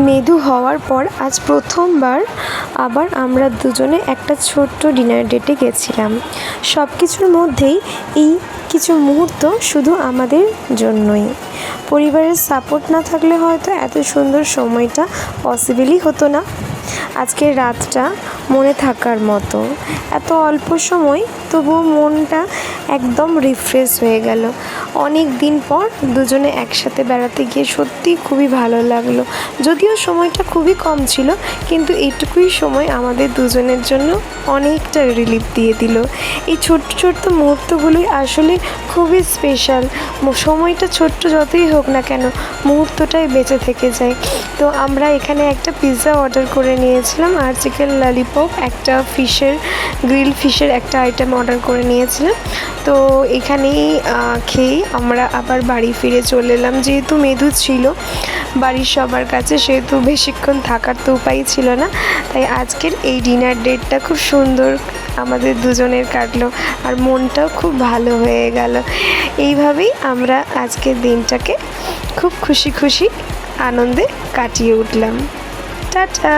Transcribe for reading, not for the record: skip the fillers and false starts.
মৃদু হওয়ার পর আজ প্রথমবার আবার আমরা দুজনে একটা ছোট্ট ডিনার ডেটে গেছিলাম। সব কিছুর মধ্যেই এই কিছু মুহূর্ত শুধু আমাদের জন্যই। পরিবারের সাপোর্ট না থাকলে হয়তো এত সুন্দর সময়টা পসিবলই হতো না। আজকের রাতটা মনে থাকার মতো, এত অল্প সময় তবুও মনটা একদম রিফ্রেশ হয়ে গেল। অনেক দিন পর দুজনে একসাথে বেড়াতে গিয়ে সত্যিই খুবই ভালো লাগলো। যদিও সময়টা খুবই কম ছিল, কিন্তু এইটুকুই সময় আমাদের দুজনের জন্য অনেকটা রিলিফ দিয়ে দিল। এই ছোট্ট ছোট্ট মুহূর্তগুলোই আসলে খুবই স্পেশাল। সময়টা ছোট্ট যতই হোক না কেন, মুহূর্তটাই বেঁচে থেকে যায়। তো আমরা এখানে একটা পিৎজা অর্ডার করে নিয়েছিলাম আর চিকেন ললিপপ, একটা গ্রিল ফিশের একটা আইটেম অর্ডার করে নিয়েছিলাম। তো এখানেই খেয়েই আমরা আবার বাড়ি ফিরে চলে এলাম। যেহেতু মৃদু ছিল বাড়ির সবার কাছে, সেহেতু বেশিক্ষণ থাকার তো উপায় ছিল না। তাই আজকের এই ডিনার ডেটটা খুব সুন্দর আমাদের দুজনের কাটলো, আর মনটাও খুব ভালো হয়ে গেল। এইভাবেই আমরা আজকের দিনটাকে খুব খুশি খুশি আনন্দে কাটিয়ে উঠলাম। টাটা।